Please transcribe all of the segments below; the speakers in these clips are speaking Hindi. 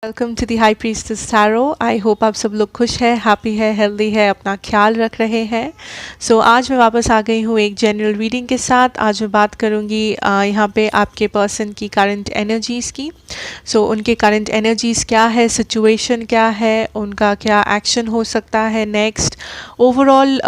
Welcome to the high priestess tarot. I hope आप सब लोग खुश है, हैप्पी है, हेल्दी है, अपना ख्याल रख रहे हैं। आज मैं वापस आ गई हूँ एक जनरल रीडिंग के साथ। आज मैं बात करूँगी यहाँ पे आपके पर्सन की करंट एनर्जीज़ की। उनके करंट एनर्जीज़ क्या है, सिचुएशन क्या है, उनका क्या एक्शन हो सकता है नेक्स्ट, ओवरऑल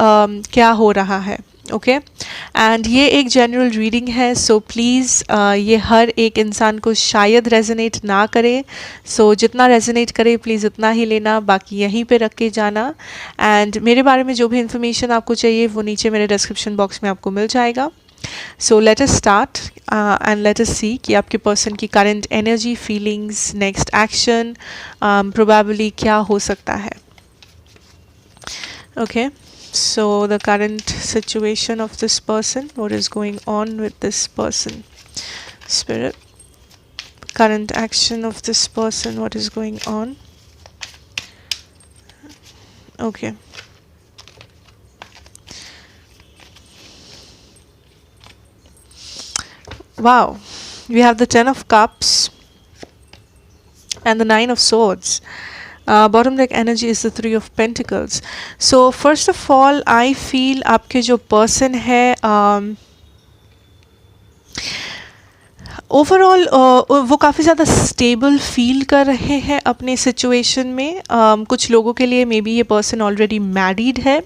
क्या हो रहा है। ओके एंड ये एक जनरल रीडिंग है, सो प्लीज़ ये हर एक इंसान को शायद रेजोनेट ना करे। जितना रेजोनेट करे प्लीज़ उतना ही लेना, बाकी यहीं पे रख के जाना। एंड मेरे बारे में जो भी इंफॉर्मेशन आपको चाहिए वो नीचे मेरे डिस्क्रिप्शन बॉक्स में आपको मिल जाएगा। Let us start and let us see कि आपके पर्सन की current energy, feelings, next action probably क्या हो सकता है। Okay So the current situation of this person, what is going on with this person, spirit, current action of this person, what is going on. Okay, wow, we have the 10 of cups and the 9 of swords. Bottom deck energy is the 3 of pentacles. So first of all I feel आपके जो person है ओवरऑल वो काफ़ी ज़्यादा स्टेबल फील कर रहे हैं अपने सिचुएशन में। कुछ लोगों के लिए मे बी ये पर्सन ऑलरेडी मैरिड है।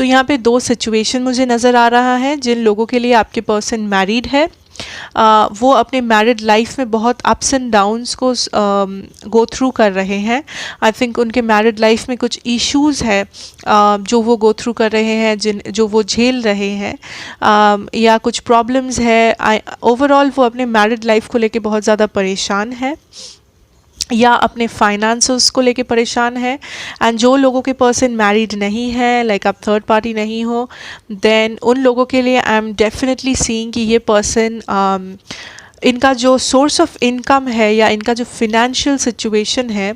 यहाँ पे दो सिचुएशन मुझे नज़र आ रहा है। जिन लोगों के लिए आपके पर्सन मैरिड है वो अपने मैरिड लाइफ में बहुत अप्स एंड डाउन्स को गो थ्रू कर रहे हैं। आई थिंक उनके मैरिड लाइफ में कुछ इश्यूज़ है जो वो गो थ्रू कर रहे हैं, जो वो झेल रहे हैं, या कुछ प्रॉब्लम्स है। ओवरऑल वो अपने मैरिड लाइफ को लेके बहुत ज़्यादा परेशान है या अपने फाइनेंसेस को लेके परेशान है। एंड जो लोगों के पर्सन मैरिड नहीं है, लाइक आप थर्ड पार्टी नहीं हो, देन उन लोगों के लिए आई एम डेफिनेटली सीइंग कि ये पर्सन इनका जो सोर्स ऑफ इनकम है या इनका जो फिनेंशियल सिचुएशन है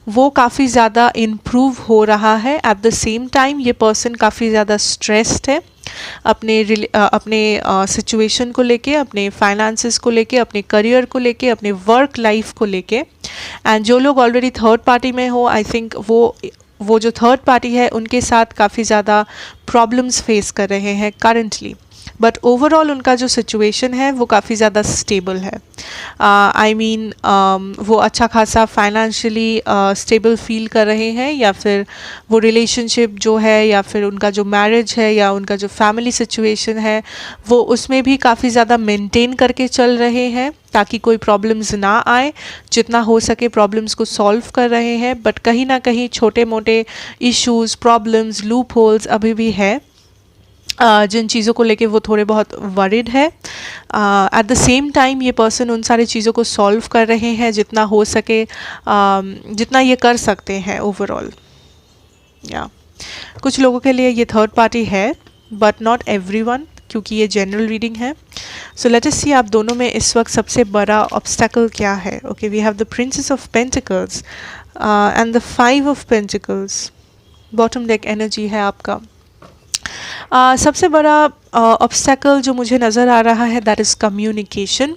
वो काफ़ी ज़्यादा इम्प्रूव हो रहा है। एट द सेम टाइम ये पर्सन काफ़ी ज़्यादा स्ट्रेस्ड है अपने सिचुएशन को लेके, अपने फाइनेंसेस को लेके, अपने करियर को लेके, अपने वर्क लाइफ को लेके। एंड जो लोग ऑलरेडी थर्ड पार्टी में हो, आई थिंक वो जो थर्ड पार्टी है उनके साथ काफ़ी ज़्यादा प्रॉब्लम्स फेस कर रहे हैं करंटली, बट ओवरऑल उनका जो सिचुएशन है वो काफ़ी ज़्यादा स्टेबल है। आई मीन वो अच्छा खासा फाइनेंशियली स्टेबल फील कर रहे हैं, या फिर वो रिलेशनशिप जो है, या फिर उनका जो मैरिज है, या उनका जो फैमिली सिचुएशन है वो उसमें भी काफ़ी ज़्यादा मेंटेन करके चल रहे हैं ताकि कोई प्रॉब्लम्स ना आए। जितना हो सके प्रॉब्लम्स को सॉल्व कर रहे हैं, बट कहीं ना कहीं छोटे मोटे इश्यूज़, प्रॉब्लम्स, लूप होल्स अभी भी है जिन चीज़ों को लेके वो थोड़े बहुत वरिड है। एट द सेम टाइम ये पर्सन उन सारी चीज़ों को सॉल्व कर रहे हैं जितना हो सके, जितना ये कर सकते हैं ओवरऑल। या कुछ लोगों के लिए ये थर्ड पार्टी है, बट नॉट एवरीवन, क्योंकि ये जनरल रीडिंग है। लेट अस सी आप दोनों में इस वक्त सबसे बड़ा ऑब्स्टेकल क्या है। Okay, we have the princess of pentacles and the 5 of pentacles. Bottom deck energy है आपका। सबसे बड़ा ऑब्स्टेकल जो मुझे नज़र आ रहा है that is communication.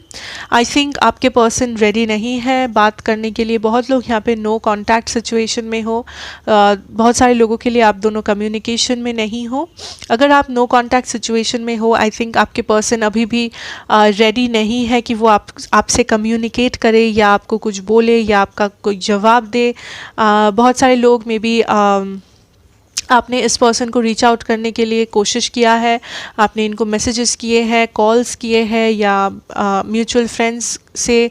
I think आपके पर्सन रेडी नहीं है बात करने के लिए। बहुत लोग यहाँ पे नो कांटेक्ट सिचुएशन में हो, बहुत सारे लोगों के लिए आप दोनों कम्युनिकेशन में नहीं हो। अगर आप नो कांटेक्ट सिचुएशन में हो, आई थिंक आपके पर्सन अभी भी रेडी नहीं है कि वो आपसे कम्युनिकेट करे या आपको कुछ बोले या आपका कोई जवाब दे। बहुत सारे लोग मे बी आपने इस पर्सन को रीच आउट करने के लिए कोशिश किया है, आपने इनको मैसेजेस किए हैं, कॉल्स किए हैं, या म्यूचुअल फ्रेंड्स से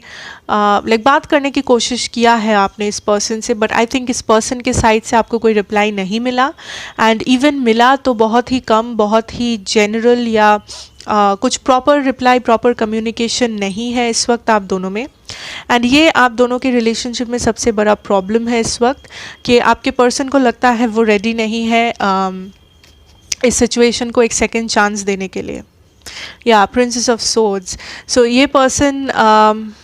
लाइक बात करने की कोशिश किया है आपने इस पर्सन से, बट आई थिंक इस पर्सन के साइड से आपको कोई रिप्लाई नहीं मिला। एंड इवन मिला तो बहुत ही कम, बहुत ही जनरल, या कुछ प्रॉपर रिप्लाई, प्रॉपर कम्युनिकेशन नहीं है इस वक्त आप दोनों में। एंड ये आप दोनों के रिलेशनशिप में सबसे बड़ा प्रॉब्लम है इस वक्त कि आपके पर्सन को लगता है वो रेडी नहीं है इस सिचुएशन को एक सेकेंड चांस देने के लिए। या प्रिंसेस ऑफ सोर्ड्स। ये पर्सन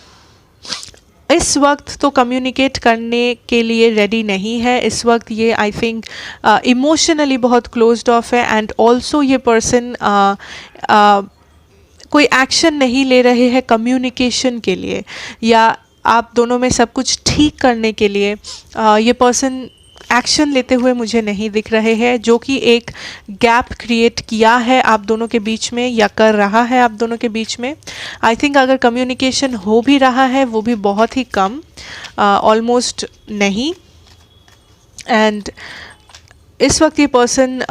इस वक्त तो कम्युनिकेट करने के लिए रेडी नहीं है। इस वक्त ये आई थिंक इमोशनली बहुत क्लोज्ड ऑफ है। एंड ऑल्सो ये पर्सन कोई एक्शन नहीं ले रहे हैं कम्युनिकेशन के लिए, या आप दोनों में सब कुछ ठीक करने के लिए ये पर्सन एक्शन लेते हुए मुझे नहीं दिख रहे हैं, जो कि एक गैप क्रिएट किया है आप दोनों के बीच में या कर रहा है आप दोनों के बीच में। आई थिंक अगर कम्युनिकेशन हो भी रहा है वो भी बहुत ही कम, ऑलमोस्ट नहीं। एंड इस वक्त ये पर्सन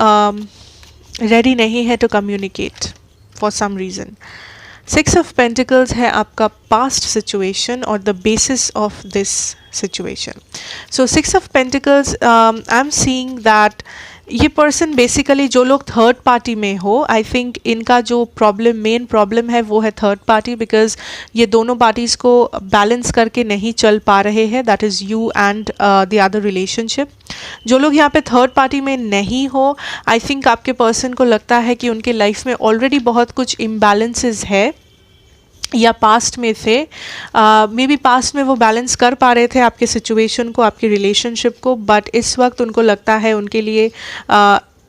रेडी नहीं है to communicate for some reason. Six of pentacles है आपका पास्ट सिचुएशन और the basis of this situation. So six of pentacles, I am seeing that ये पर्सन बेसिकली, जो लोग थर्ड पार्टी में हो, आई थिंक इनका जो मेन प्रॉब्लम है वो है थर्ड पार्टी, बिकॉज ये दोनों पार्टीज़ को बैलेंस करके नहीं चल पा रहे हैं, that is you and the other relationship. जो लोग यहाँ पे थर्ड पार्टी में नहीं हो, आई थिंक आपके पर्सन को लगता है कि उनके लाइफ में ऑलरेडी बहुत कुछ इम्बैलेंसेस है, या पास्ट में थे, मे बी पास्ट में वो बैलेंस कर पा रहे थे आपके सिचुएशन को, आपके रिलेशनशिप को, बट इस वक्त उनको लगता है उनके लिए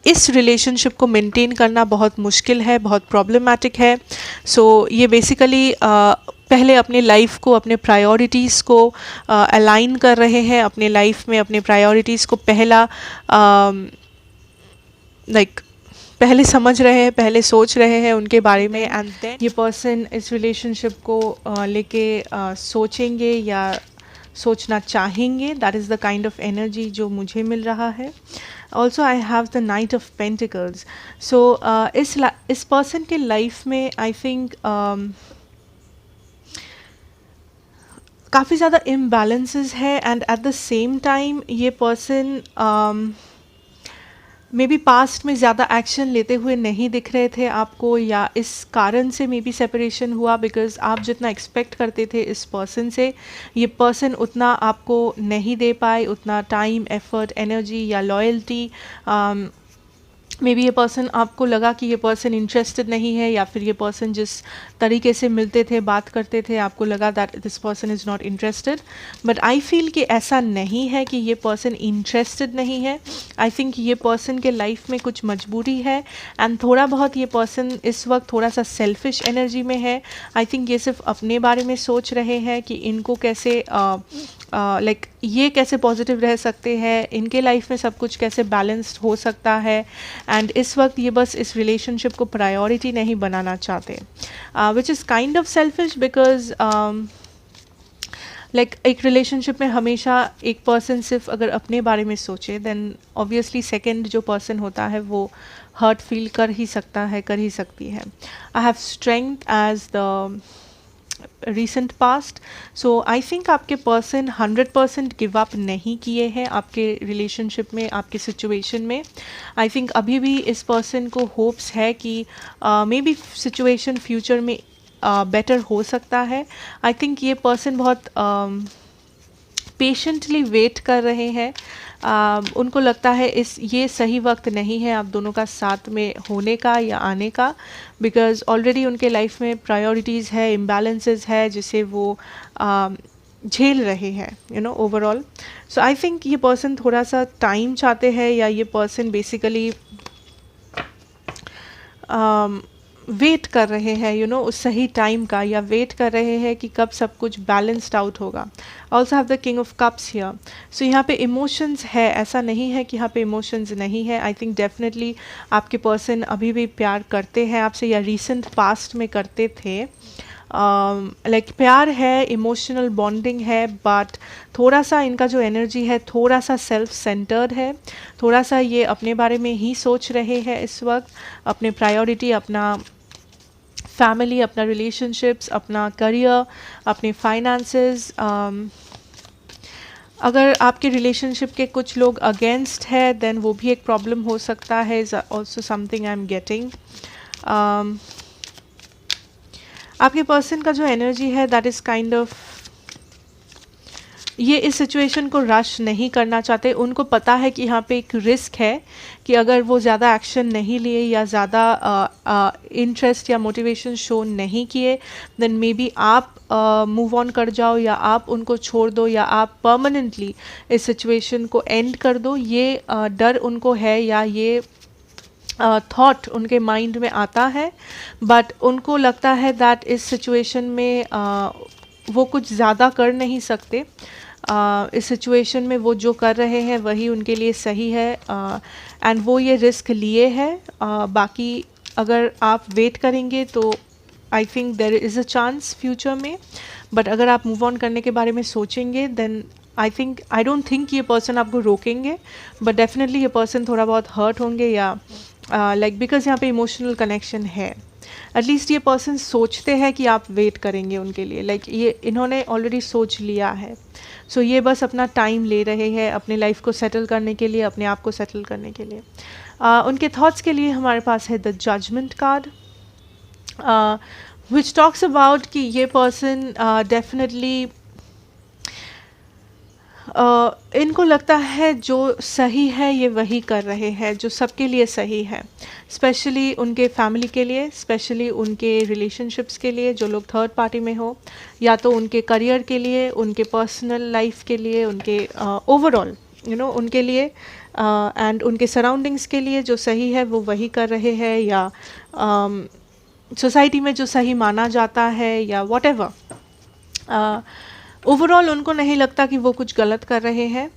इस रिलेशनशिप को मेंटेन करना बहुत मुश्किल है, बहुत प्रॉब्लमैटिक है। सो ये बेसिकली पहले अपने लाइफ को, अपने प्रायोरिटीज़ को अलाइन कर रहे हैं, अपने लाइफ में अपने प्रायोरिटीज़ को पहले समझ रहे हैं, पहले सोच रहे हैं उनके बारे में, एंड देन ये पर्सन इस रिलेशनशिप को लेके सोचेंगे या सोचना चाहेंगे। That is the kind of energy जो मुझे मिल रहा है। Also I have the knight of pentacles. So इस पर्सन के लाइफ में आई थिंक काफ़ी ज़्यादा इम्बैलेंसेस है, and at the same time ये पर्सन मे बी पास्ट में ज़्यादा एक्शन लेते हुए नहीं दिख रहे थे आपको, या इस कारण से मे बी सेपरेशन हुआ, बिकॉज़ आप जितना एक्सपेक्ट करते थे इस पर्सन से, ये पर्सन उतना आपको नहीं दे पाए, उतना टाइम, एफर्ट, एनर्जी या लॉयल्टी। मे बी ये पर्सन, आपको लगा कि ये पर्सन इंटरेस्टेड नहीं है, या फिर ये पर्सन जिस तरीके से मिलते थे, बात करते थे, आपको लगा that this person is not interested. But I feel कि ऐसा नहीं है कि ये पर्सन इंटरेस्टेड नहीं है। आई थिंक ये पर्सन के लाइफ में कुछ मजबूरी है, एंड थोड़ा बहुत ये पर्सन इस वक्त थोड़ा सा सेल्फिश एनर्जी में है। आई थिंक ये सिर्फ अपने बारे में सोच रहे हैं कि इनको कैसे ये कैसे पॉजिटिव रह सकते हैं, इनके लाइफ में सब कुछ कैसे बैलेंस्ड हो सकता है, एंड इस वक्त ये बस इस रिलेशनशिप को प्रायोरिटी नहीं बनाना चाहते, which is kind of selfish, because एक रिलेशनशिप में हमेशा एक पर्सन सिर्फ अगर अपने बारे में सोचे, देन ऑब्वियसली सेकंड जो पर्सन होता है वो हर्ट फील कर ही सकता है, कर ही सकती है। I have strength as the recent past. So I think आपके पर्सन 100% गिव अप नहीं किए हैं आपके रिलेशनशिप में, आपके सिचुएशन में। आई थिंक अभी भी इस पर्सन को होप्स है कि मे बी सिचुएशन फ्यूचर में बेटर हो सकता है। आई थिंक ये पर्सन बहुत पेशेंटली वेट कर रहे हैं। उनको लगता है ये सही वक्त नहीं है आप दोनों का साथ में होने का या आने का, बिकॉज़ ऑलरेडी उनके लाइफ में प्रायोरिटीज़ है, इम्बैलेंसेस है, जिसे वो झेल रहे हैं ओवरऑल। सो आई थिंक ये पर्सन थोड़ा सा टाइम चाहते हैं, या ये पर्सन बेसिकली वेट कर रहे हैं उस सही टाइम का, या वेट कर रहे हैं कि कब सब कुछ बैलेंस्ड आउट होगा। Also have the king of cups here. So यहाँ पे इमोशंस है, ऐसा नहीं है कि यहाँ पे इमोशंस नहीं है। आई थिंक डेफिनेटली आपके पर्सन अभी भी प्यार करते हैं आपसे, या रिसेंट पास्ट में करते थे। प्यार है, इमोशनल बॉन्डिंग है, बट थोड़ा सा इनका जो एनर्जी है थोड़ा सा सेल्फ सेंटर्ड है, थोड़ा सा ये अपने बारे में ही सोच रहे हैं इस वक्त, अपने प्रायोरिटी, अपना फैमिली, अपना रिलेशनशिप्स, अपना करियर, अपने फाइनेंसेस। अगर आपके रिलेशनशिप के कुछ लोग अगेंस्ट है, देन वो भी एक प्रॉब्लम हो सकता है, is also something I am getting. आपके पर्सन का जो एनर्जी है दैट इज़ काइंड ऑफ, ये इस सिचुएशन को रश नहीं करना चाहते। उनको पता है कि यहाँ पे एक रिस्क है कि अगर वो ज़्यादा एक्शन नहीं लिए या ज़्यादा इंटरेस्ट या मोटिवेशन शो नहीं किए, देन मे बी आप मूव ऑन कर जाओ, या आप उनको छोड़ दो, या आप परमानेंटली इस सिचुएशन को एंड कर दो। ये डर उनको है, या ये थॉट उनके माइंड में आता है, बट उनको लगता है दैट इस सिचुएशन में वो कुछ ज़्यादा कर नहीं सकते। इस सिचुएशन में वो जो कर रहे हैं वही उनके लिए सही है, एंड वो ये रिस्क लिए हैं। बाकी अगर आप वेट करेंगे तो I think there is a chance future में, बट अगर आप मूव ऑन करने के बारे में सोचेंगे देन आई डोंट थिंक ये पर्सन आपको रोकेंगे, बट डेफिनेटली ये पर्सन थोड़ा बहुत हर्ट होंगे या लाइक बिकॉज यहाँ पे इमोशनल कनेक्शन है। एटलीस्ट ये पर्सन सोचते हैं कि आप वेट करेंगे उनके लिए, लाइक ये इन्होंने ऑलरेडी सोच लिया है। सो ये बस अपना टाइम ले रहे हैं अपने लाइफ को सेटल करने के लिए, अपने आप को सेटल करने के लिए। उनके थॉट्स के लिए हमारे पास है the judgment card, which talks about कि ये पर्सन डेफिनेटली इनको लगता है जो सही है ये वही कर रहे हैं, जो सबके लिए सही है, स्पेशली उनके फैमिली के लिए, स्पेशली उनके रिलेशनशिप्स के लिए, जो लोग थर्ड पार्टी में हो, या तो उनके करियर के लिए, उनके पर्सनल लाइफ के लिए, उनके ओवरऑल उनके लिए एंड उनके सराउंडिंग्स के लिए जो सही है वो वही कर रहे हैं, या सोसाइटी में जो सही माना जाता है या व्हाटएवर। ओवरऑल उनको नहीं लगता कि वो कुछ गलत कर रहे हैं।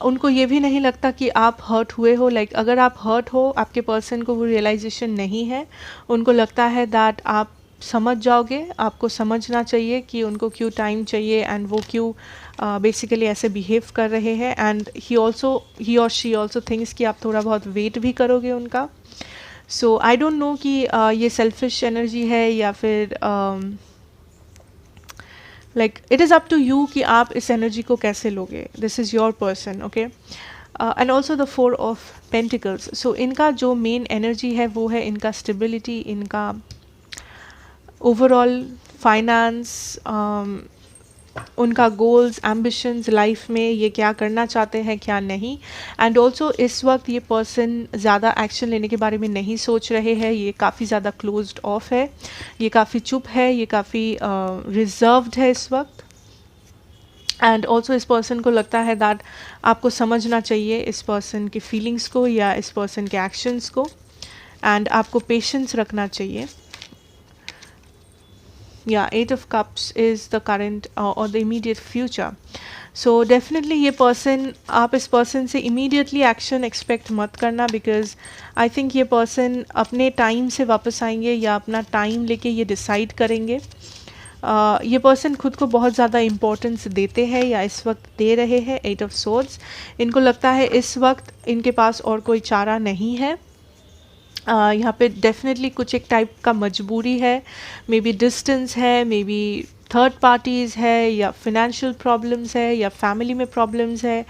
उनको ये भी नहीं लगता कि आप हर्ट हुए हो, लाइक अगर आप हर्ट हो, आपके पर्सन को वो रियलाइजेशन नहीं है। उनको लगता है दैट आप समझ जाओगे, आपको समझना चाहिए कि उनको क्यों टाइम चाहिए एंड वो क्यों बेसिकली ऐसे बिहेव कर रहे हैं, एंड ही और शी ऑल्सो थिंक्स कि आप थोड़ा बहुत वेट भी करोगे उनका। सो आई डोंट नो कि ये सेल्फिश एनर्जी है या फिर like it is up to you कि आप इस एनर्जी को कैसे लोगे। This is your person, okay. And also the 4 of pentacles. So इनका जो मेन एनर्जी है वो है इनका स्टेबिलिटी, इनका ओवरऑल फाइनेंस, उनका गोल्स, एम्बिशंस लाइफ में, ये क्या करना चाहते हैं क्या नहीं। एंड ऑल्सो इस वक्त ये पर्सन ज़्यादा एक्शन लेने के बारे में नहीं सोच रहे हैं, ये काफ़ी ज़्यादा क्लोज्ड ऑफ है, ये काफ़ी चुप है, ये काफ़ी रिजर्व्ड है इस वक्त। एंड ऑल्सो इस पर्सन को लगता है दैट आपको समझना चाहिए इस पर्सन की फीलिंग्स को या इस पर्सन के एक्शंस को, एंड आपको पेशेंस रखना चाहिए। Yeah, 8 of Cups is the current or the immediate future. So definitely ये person, आप इस person से immediately action expect मत करना, because I think ये person अपने time से वापस आएंगे या अपना time लेके ये decide करेंगे। ये person खुद को बहुत ज़्यादा importance देते हैं या इस वक्त दे रहे हैं। 8 of Swords, इनको लगता है इस वक्त इनके पास और कोई चारा नहीं है। यहाँ पे डेफिनेटली कुछ एक टाइप का मजबूरी है, मे बी डिस्टेंस है, मे बी थर्ड पार्टीज़ है, या फिनेंशियल प्रॉब्लम्स है, या फैमिली में प्रॉब्लम्स है,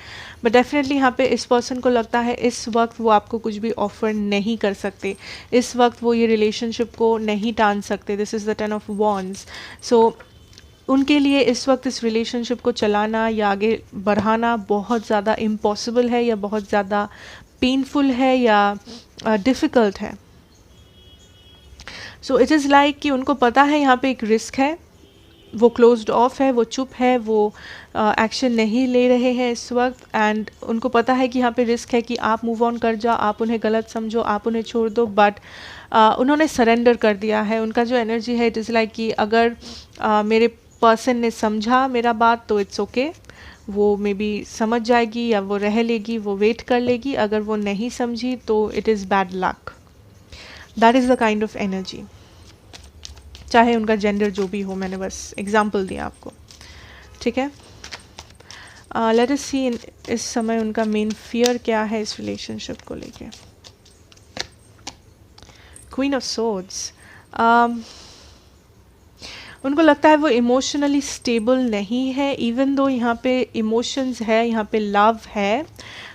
बट डेफिनेटली यहाँ पे इस पर्सन को लगता है इस वक्त वो आपको कुछ भी ऑफर नहीं कर सकते, इस वक्त वो ये रिलेशनशिप को नहीं टान सकते। This is the 10 of wands. So उनके लिए इस वक्त इस रिलेशनशिप को चलाना या आगे बढ़ाना बहुत ज़्यादा इम्पॉसिबल है, या बहुत ज़्यादा पेनफुल है, या डिफ़िकल्ट है। सो इट इज़ लाइक कि उनको पता है यहाँ पे एक रिस्क है, वो क्लोज्ड ऑफ है, वो चुप है, वो एक्शन नहीं ले रहे हैं इस वक्त, एंड उनको पता है कि यहाँ पे रिस्क है कि आप मूव ऑन कर जाओ, आप उन्हें गलत समझो, आप उन्हें छोड़ दो, बट उन्होंने सरेंडर कर दिया है। उनका जो एनर्जी है इट इज़ लाइक कि अगर मेरे पर्सन ने समझा मेरा बात तो इट्स ओके, वो मे बी समझ जाएगी या वो रह लेगी, वो वेट कर लेगी। अगर वो नहीं समझी तो it is bad luck. That is the kind of energy, चाहे उनका जेंडर जो भी हो, मैंने बस एग्जाम्पल दिया आपको, ठीक है। लेट अस सी इस समय उनका मेन फियर क्या है इस रिलेशनशिप को लेके। क्वीन ऑफ सोर्ड्स, उनको लगता है वो इमोशनली स्टेबल नहीं है, इवन दो यहाँ पे इमोशंस है, यहाँ पे लव है,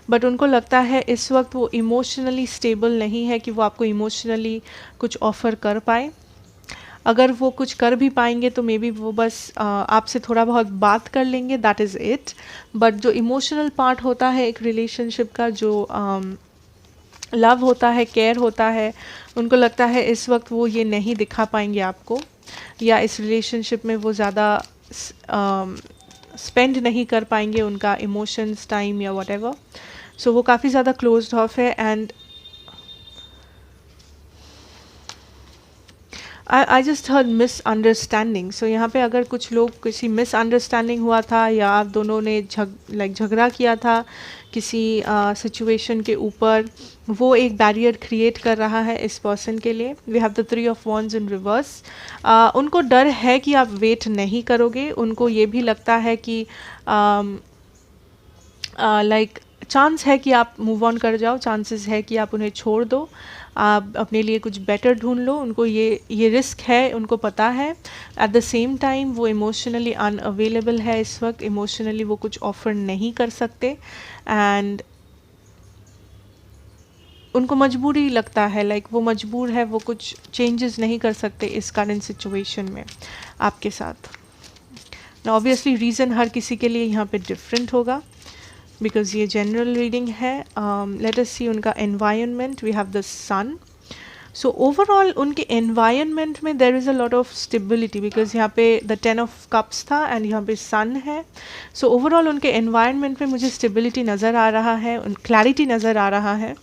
बट उनको लगता है इस वक्त वो इमोशनली स्टेबल नहीं है कि वो आपको इमोशनली कुछ ऑफ़र कर पाए। अगर वो कुछ कर भी पाएंगे तो मे बी वो बस आपसे थोड़ा बहुत बात कर लेंगे, दैट इज़ इट। बट जो इमोशनल पार्ट होता है एक रिलेशनशिप का, जो लव होता है, केयर होता है, उनको लगता है इस वक्त वो ये नहीं दिखा पाएंगे आपको, या इस रिलेशनशिप में वो ज़्यादा स्पेंड नहीं कर पाएंगे उनका इमोशंस, टाइम या व्हाटएवर। सो वो काफ़ी ज़्यादा क्लोज्ड ऑफ है। And I just heard misunderstanding. So यहाँ पे अगर कुछ लोग किसी मिसअंडरस्टैंडिंग हुआ था या आप दोनों ने झगड़ा किया था किसी सिचुएशन के ऊपर, वो एक बैरियर क्रिएट कर रहा है इस पर्सन के लिए। We have the 3 of wands in reverse. उनको डर है कि आप वेट नहीं करोगे, उनको ये भी लगता है कि लाइक चांस है कि आप मूव ऑन कर जाओ, चांसेस है कि आप उन्हें छोड़ दो, आप अपने लिए कुछ बेटर ढूंढ लो। उनको ये रिस्क है, उनको पता है। एट द सेम टाइम वो इमोशनली अनअवेलेबल है इस वक्त, इमोशनली वो कुछ ऑफर नहीं कर सकते एंड उनको मजबूरी लगता है, लाइक वो मजबूर है, वो कुछ चेंजेस नहीं कर सकते इस करंट सिचुएशन में आपके साथ। ना ऑब्वियसली रीज़न हर किसी के लिए यहाँ पे डिफरेंट होगा बिकॉज ये जनरल रीडिंग है। लेट अस सी उनका environment. We have the sun. So overall उनके एनवायरनमेंट में there is a lot of stability because यहाँ पे द 10 ऑफ कप्स था एंड यहाँ पे सन है। सो ओवरऑल उनके एनवायरनमेंट में मुझे स्टेबिलिटी नज़र आ रहा है, क्लैरिटी नज़र आ रहा है।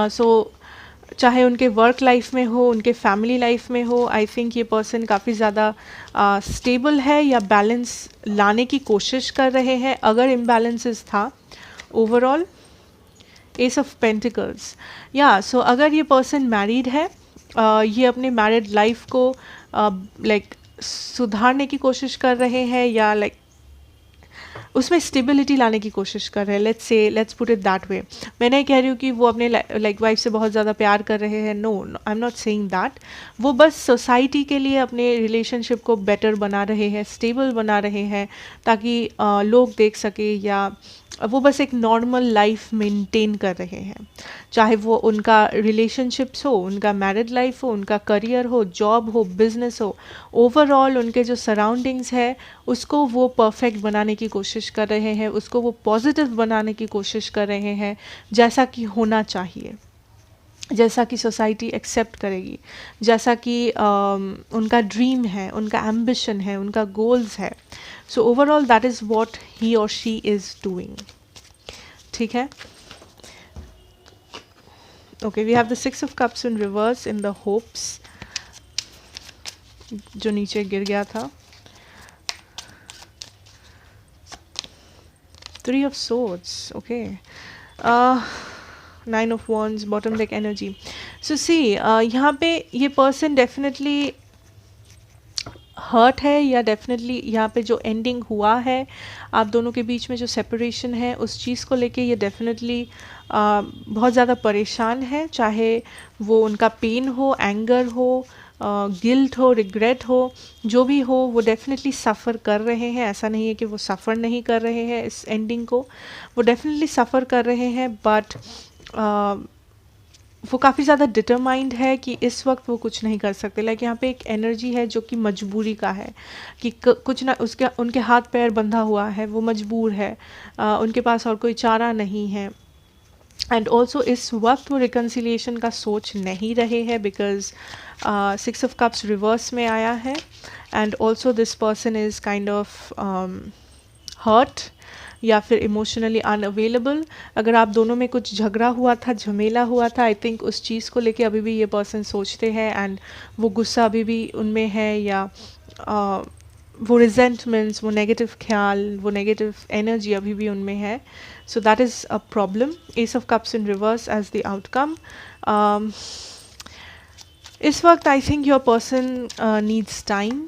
सो चाहे उनके वर्क लाइफ में हो, उनके फैमिली लाइफ में हो, आई थिंक ये पर्सन काफ़ी ज़्यादा स्टेबल है या बैलेंस लाने की कोशिश कर रहे हैं अगर इम्बैलेंसेस था ओवरऑल। एस ऑफ पेंटिकल्स, या सो अगर ये पर्सन मैरिड है, ये अपने मैरिड लाइफ को लाइक सुधारने की कोशिश कर रहे हैं या लाइक उसमें स्टेबिलिटी लाने की कोशिश कर रहे हैं। Let's put it that way. मैं नहीं कह रही हूँ कि वो अपने लाइक वाइफ से बहुत ज़्यादा प्यार कर रहे हैं, no, I am not saying that. वो बस सोसाइटी के लिए अपने रिलेशनशिप को बेटर बना रहे हैं, स्टेबल बना रहे हैं ताकि लोग देख सके, या वो बस एक नॉर्मल लाइफ मेंटेन कर रहे हैं। चाहे वो उनका रिलेशनशिप्स हो, उनका मैरिड लाइफ हो, उनका करियर हो, जॉब हो, बिजनेस हो, ओवरऑल उनके जो सराउंडिंग्स है उसको वो परफेक्ट बनाने की कोशिश कर रहे हैं, उसको वो पॉजिटिव बनाने की कोशिश कर रहे हैं जैसा कि होना चाहिए, जैसा कि सोसाइटी एक्सेप्ट करेगी, जैसा कि उनका ड्रीम है, उनका एम्बिशन है, उनका गोल्स है। So overall that is what he और शी इज़ डूइंग। ठीक है, okay. We have the 6 of cups in reverse in the hopes, जो नीचे गिर गया था। 3 of swords, okay. 9 of wands, bottom deck energy. So see, यहाँ पे ये person definitely हर्ट है, या डेफिनेटली यहाँ पे जो एंडिंग हुआ है आप दोनों के बीच में, जो सेपरेशन है, उस चीज़ को लेके ये डेफिनेटली बहुत ज़्यादा परेशान है। चाहे वो उनका पेन हो, एंगर हो, गिल्ट हो, रिग्रेट हो, जो भी हो, वो डेफिनेटली सफ़र कर रहे हैं। ऐसा नहीं है कि वो सफ़र नहीं कर रहे हैं इस एंडिंग को, वो डेफिनेटली सफ़र कर रहे हैं, बट वो काफ़ी ज़्यादा डिटरमाइंड है कि इस वक्त वो कुछ नहीं कर सकते। लाइक यहाँ पे एक एनर्जी है जो कि मजबूरी का है कि कुछ ना, उसके उनके हाथ पैर बंधा हुआ है, वो मजबूर है, उनके पास और कोई चारा नहीं है। एंड ऑल्सो इस वक्त वो रिकन्सिलिएशन का सोच नहीं रहे हैं बिकॉज 6 ऑफ कप्स रिवर्स में आया है। And also this person is kind of hurt या फिर इमोशनली अनअवेलेबल। अगर आप दोनों में कुछ झगड़ा हुआ था, झमेला हुआ था, आई थिंक उस चीज़ को लेके अभी भी ये पर्सन सोचते हैं एंड वो गुस्सा अभी भी उनमें है, या वो रिजेंटमेंट्स, वो नेगेटिव ख्याल, वो नेगेटिव एनर्जी अभी भी उनमें है। So that is a problem. Ace of cups in reverse as the outcome. इस वक्त I think your person needs time.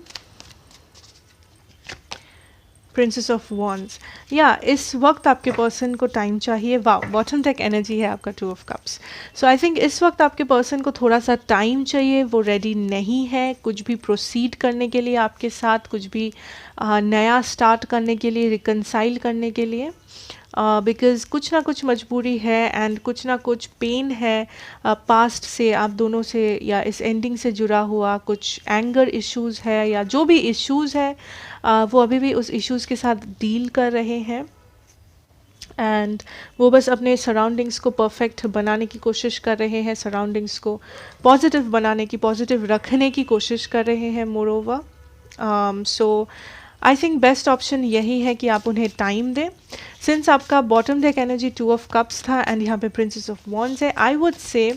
Princess of wands, या इस वक्त आपके पर्सन को टाइम चाहिए। वाओ, बॉटम टेक एनर्जी है आपका 2 of cups. So I think इस वक्त आपके पर्सन को थोड़ा सा टाइम चाहिए, वो रेडी नहीं है कुछ भी प्रोसीड करने के लिए आपके साथ, कुछ भी नया स्टार्ट करने के लिए, रिकनसाइल करने के लिए, बिकॉज कुछ ना कुछ मजबूरी है एंड कुछ ना कुछ पेन है पास्ट से आप दोनों से, या इस एंडिंग से जुड़ा हुआ कुछ एंगर इश्यूज़ है, या जो भी इश्यूज़ है वो अभी भी उस इश्यूज़ के साथ डील कर रहे हैं। एंड वो बस अपने सराउंडिंग्स को परफेक्ट बनाने की कोशिश कर रहे हैं, सराउंडिंग्स को पॉजिटिव बनाने की, पॉजिटिव रखने की कोशिश कर रहे हैं more over. So I think best option यही है कि आप उन्हें टाइम दें। सिंस आपका bottom deck energy 2 of cups था एंड यहाँ पे प्रिंसेस ऑफ वॉन्ड्स है, आई वुड से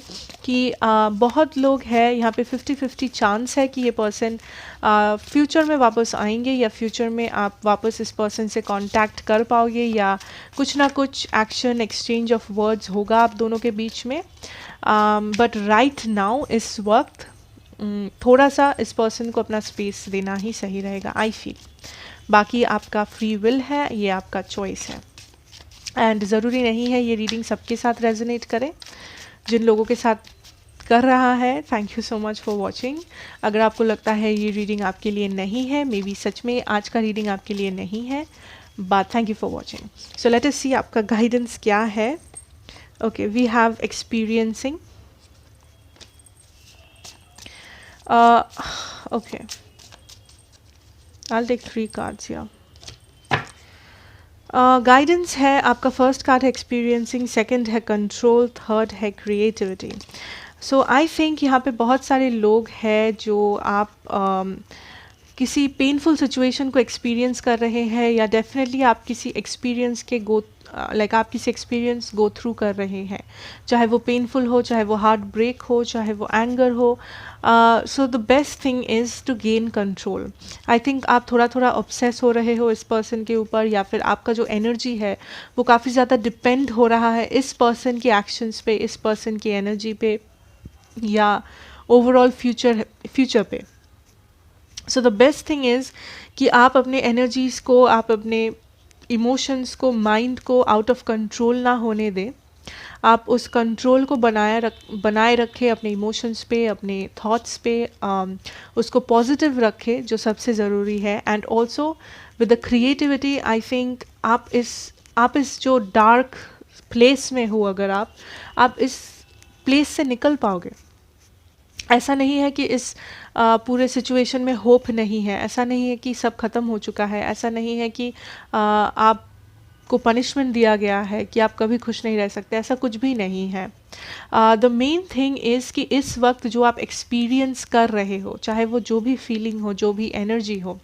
कि बहुत लोग हैं यहाँ पे 50-50 चांस है कि ये पर्सन फ्यूचर में वापस आएंगे या फ्यूचर में आप वापस इस पर्सन से कांटेक्ट कर पाओगे या कुछ ना कुछ एक्शन एक्सचेंज ऑफ वर्ड्स होगा आप दोनों के बीच में। बट राइट नाउ इस वक्त थोड़ा सा इस पर्सन को अपना स्पेस देना ही सही रहेगा आई फील। बाकी आपका फ्री विल है, ये आपका चॉइस है एंड ज़रूरी नहीं है ये रीडिंग सबके साथ रेजोनेट करे। जिन लोगों के साथ कर रहा है, thank you so much for watching. अगर आपको लगता है ये रीडिंग आपके लिए नहीं है, मे बी सच में आज का रीडिंग आपके लिए नहीं है, but thank you for watching. So let us see आपका गाइडेंस क्या है। Okay, we have experiencing. Okay, I'll take 3 cards here. Guidance है, आपका फर्स्ट कार्ड है एक्सपीरियंसिंग, सेकंड है कंट्रोल, थर्ड है क्रिएटिविटी। सो आई थिंक यहाँ पे बहुत सारे लोग हैं जो आप किसी पेनफुल सिचुएशन को एक्सपीरियंस कर रहे हैं या डेफिनेटली आप किसी एक्सपीरियंस के आप किसी एक्सपीरियंस गो थ्रू कर रहे हैं, चाहे वो पेनफुल हो, चाहे वो हार्ट ब्रेक हो, चाहे वो एंगर हो। So the best thing is to gain control. I think आप थोड़ा थोड़ा ऑब्सेस हो रहे हो इस पर्सन के ऊपर, या फिर आपका जो एनर्जी है वो काफ़ी ज़्यादा डिपेंड हो रहा है इस पर्सन के एक्शंस पे, इस पर्सन की एनर्जी पे या ओवरऑल फ्यूचर पे। सो द बेस्ट थिंग इज़ कि आप अपने एनर्जीज़ को, आप अपने इमोशंस को, माइंड को आउट ऑफ कंट्रोल ना होने दें। आप उस कंट्रोल को बनाए रखें अपने इमोशंस पे, अपने थॉट्स पे, उसको पॉजिटिव रखें जो सबसे ज़रूरी है। And also with the creativity, I think आप इस जो डार्क प्लेस में हो, अगर आप इस प्लेस से निकल पाओगे। ऐसा नहीं है कि इस पूरे सिचुएशन में होप नहीं है, ऐसा नहीं है कि सब ख़त्म हो चुका है, ऐसा नहीं है कि आपको पनिशमेंट दिया गया है कि आप कभी खुश नहीं रह सकते, ऐसा कुछ भी नहीं है। द मेन थिंग इज़ कि इस वक्त जो आप एक्सपीरियंस कर रहे हो, चाहे वो जो भी फीलिंग हो, जो भी एनर्जी हो,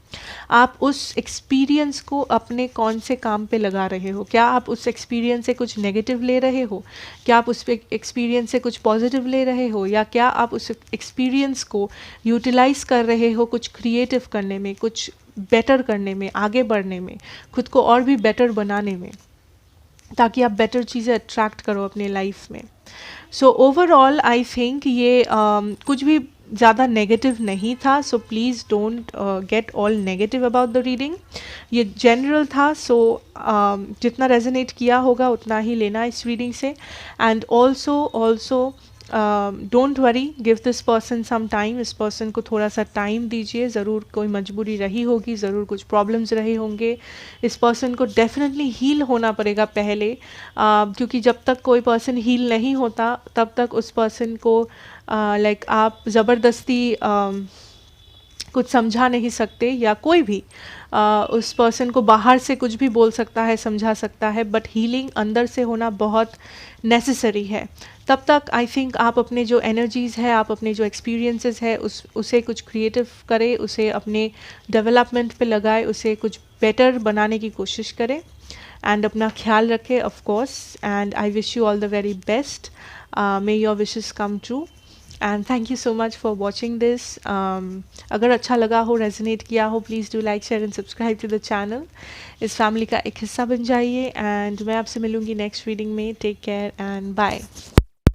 आप उस एक्सपीरियंस को अपने कौन से काम पे लगा रहे हो। क्या आप उस एक्सपीरियंस से कुछ नेगेटिव ले रहे हो, क्या आप उस एक्सपीरियंस से कुछ पॉजिटिव ले रहे हो, या क्या आप उस एक्सपीरियंस को यूटिलाइज़ कर रहे हो कुछ क्रिएटिव करने में, कुछ बेटर करने में, आगे बढ़ने में, खुद को और भी बेटर बनाने में, ताकि आप बेटर चीज़ें अट्रैक्ट करो अपने लाइफ में। सो ओवरऑल आई थिंक ये कुछ भी ज़्यादा नेगेटिव नहीं था। So please don't get all negative about the reading. ये जनरल था, सो जितना रेजोनेट किया होगा उतना ही लेना इस रीडिंग से। And also don't worry, give this person some time. इस पर्सन को थोड़ा सा टाइम दीजिए, ज़रूर कोई मजबूरी रही होगी, ज़रूर कुछ प्रॉब्लम्स रहे होंगे। इस पर्सन को डेफिनेटली हील होना पड़ेगा पहले, क्योंकि जब तक कोई पर्सन हील नहीं होता तब तक उस पर्सन को आप ज़बरदस्ती कुछ समझा नहीं सकते, या कोई भी उस पर्सन को बाहर से कुछ भी बोल सकता है, समझा सकता है, बट हीलिंग अंदर से होना बहुत नेसेसरी है। तब तक आई थिंक आप अपने जो एनर्जीज़ है, आप अपने जो एक्सपीरियंसेस है उसे कुछ क्रिएटिव करें, उसे अपने डेवलपमेंट पे लगाए, उसे कुछ बेटर बनाने की कोशिश करें। एंड अपना ख्याल रखें of course, and I wish you all the very best. May your wishes come true. And thank you so much for watching this. अगर अच्छा लगा हो, रेजोनेट किया हो, please do like, share and subscribe to the channel. इस फैमिली का एक हिस्सा बन जाइए, एंड मैं आपसे मिलूँगी नेक्स्ट रीडिंग में। Take care and bye.